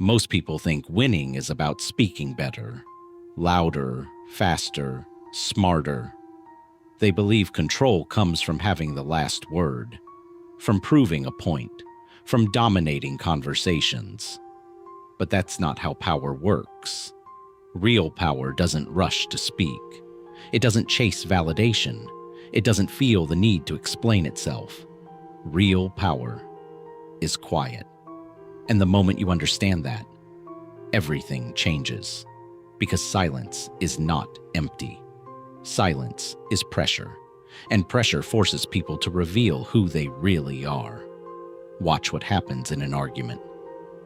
Most people think winning is about speaking better, louder, faster, smarter. They believe control comes from having the last word, from proving a point, from dominating conversations. But that's not how power works. Real power doesn't rush to speak. It doesn't chase validation. It doesn't feel the need to explain itself. Real power is quiet. And the moment you understand that, everything changes. Because silence is not empty. Silence is pressure. And pressure forces people to reveal who they really are. Watch what happens in an argument.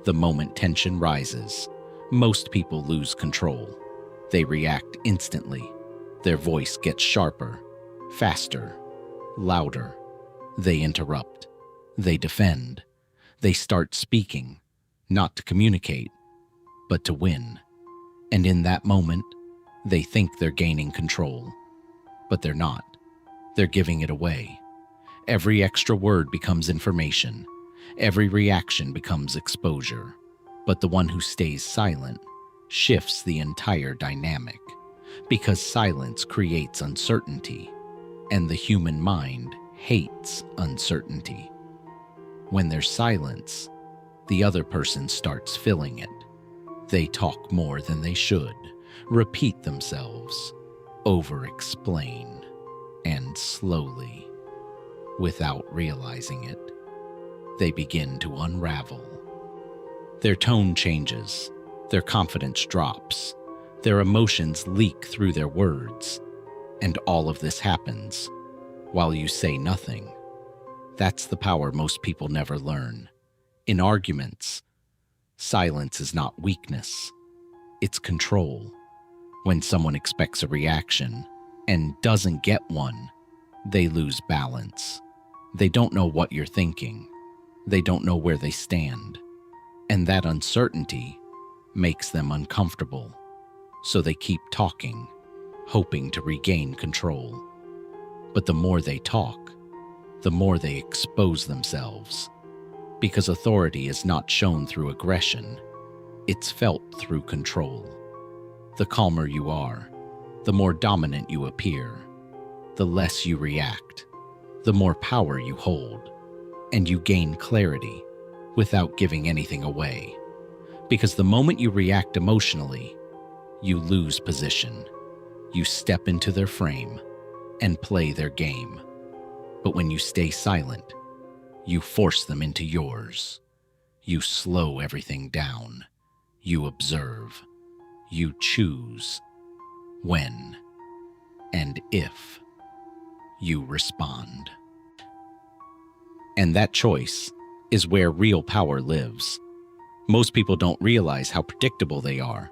The moment tension rises, most people lose control. They react instantly. Their voice gets sharper, faster, louder. They interrupt. They defend. They start speaking, not to communicate, but to win. And in that moment, they think they're gaining control. But they're not. They're giving it away. Every extra word becomes information. Every reaction becomes exposure. But the one who stays silent shifts the entire dynamic. Because silence creates uncertainty, and the human mind hates uncertainty. When there's silence, the other person starts filling it. They talk more than they should, repeat themselves, over-explain, and slowly, without realizing it, they begin to unravel. Their tone changes, their confidence drops, their emotions leak through their words, and all of this happens while you say nothing. That's the power most people never learn. In arguments, silence is not weakness, it's control. When someone expects a reaction and doesn't get one, they lose balance. They don't know what you're thinking. They don't know where they stand. And that uncertainty makes them uncomfortable. So they keep talking, hoping to regain control. But the more they talk, the more they expose themselves. Because authority is not shown through aggression, it's felt through control. The calmer you are, the more dominant you appear, the less you react, the more power you hold, and you gain clarity without giving anything away. Because the moment you react emotionally, you lose position. You step into their frame and play their game. But when you stay silent, you force them into yours. You slow everything down. You observe. You choose when and if you respond. And that choice is where real power lives. Most people don't realize how predictable they are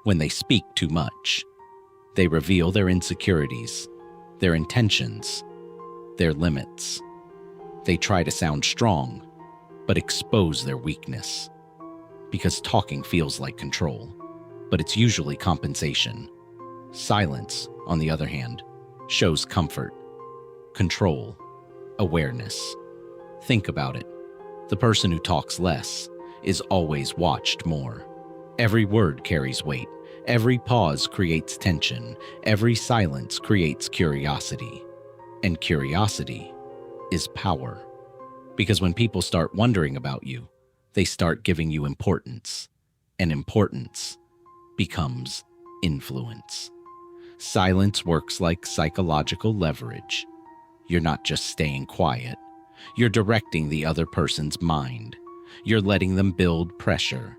when they speak too much. They reveal their insecurities, their intentions, their limits. They try to sound strong, but expose their weakness. Because talking feels like control, but it's usually compensation. Silence, on the other hand, shows comfort, control, awareness. Think about it. The person who talks less is always watched more. Every word carries weight. Every pause creates tension. Every silence creates curiosity. And curiosity is power. Because when people start wondering about you, they start giving you importance. And importance becomes influence. Silence works like psychological leverage. You're not just staying quiet. You're directing the other person's mind. You're letting them build pressure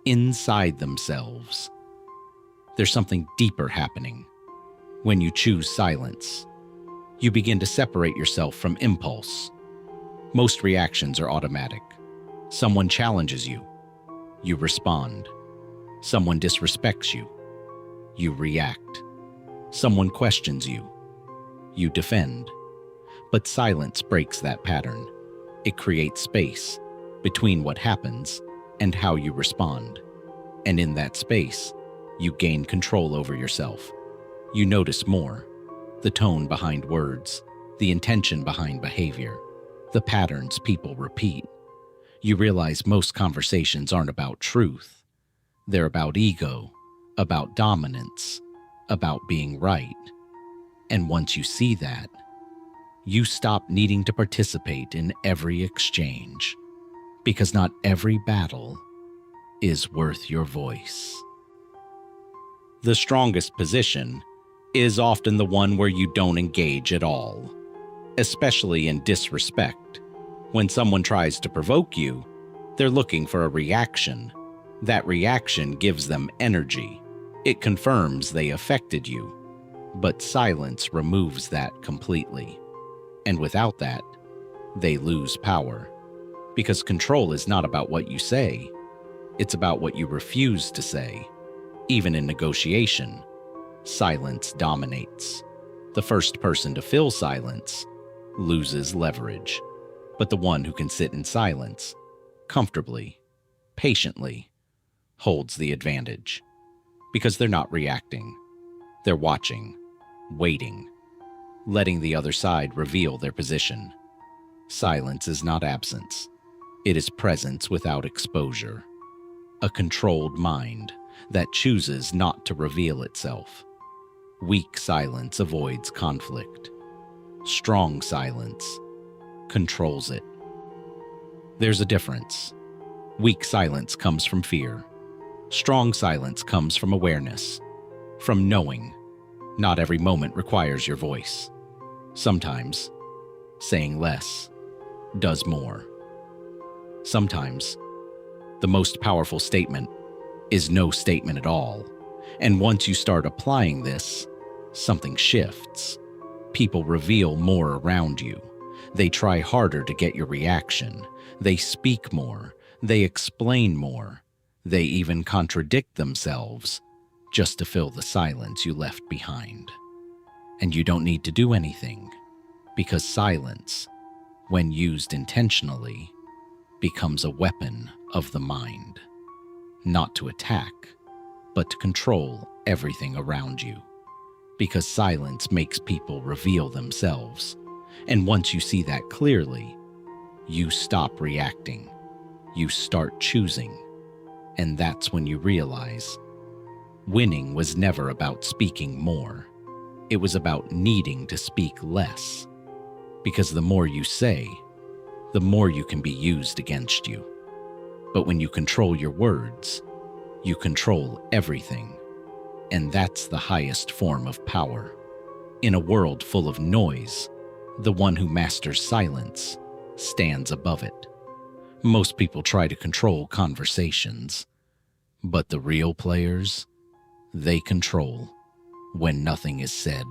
inside themselves. There's something deeper happening. When you choose silence, you begin to separate yourself from impulse. Most reactions are automatic. Someone challenges you, you respond. Someone disrespects you, you react. Someone questions you, you defend. But silence breaks that pattern. It creates space between what happens and how you respond. And in that space, you gain control over yourself. You notice more. The tone behind words, the intention behind behavior, the patterns people repeat. You realize most conversations aren't about truth. They're about ego, about dominance, about being right. And once you see that, you stop needing to participate in every exchange, because not every battle is worth your voice. The strongest position is often the one where you don't engage at all, especially in disrespect. When someone tries to provoke you, they're looking for a reaction. That reaction gives them energy. It confirms they affected you. But silence removes that completely. And without that, they lose power. Because control is not about what you say. It's about what you refuse to say. Even in negotiation, silence dominates. The first person to fill silence loses leverage. But the one who can sit in silence, comfortably, patiently, holds the advantage. Because they're not reacting. They're watching, waiting, letting the other side reveal their position. Silence is not absence. It is presence without exposure. A controlled mind that chooses not to reveal itself. Weak silence avoids conflict. Strong silence controls it. There's a difference. Weak silence comes from fear. Strong silence comes from awareness, from knowing not every moment requires your voice. Sometimes, saying less does more. Sometimes, the most powerful statement is no statement at all. And once you start applying this, something shifts. People reveal more around you. They try harder to get your reaction. They speak more. They explain more. They even contradict themselves just to fill the silence you left behind. And you don't need to do anything, because silence, when used intentionally, becomes a weapon of the mind. Not to attack, but to control everything around you. Because silence makes people reveal themselves. And once you see that clearly, you stop reacting. You start choosing. And that's when you realize winning was never about speaking more. It was about needing to speak less. Because the more you say, the more you can be used against you. But when you control your words, you control everything. And that's the highest form of power. In a world full of noise, the one who masters silence stands above it. Most people try to control conversations, but the real players, they control when nothing is said.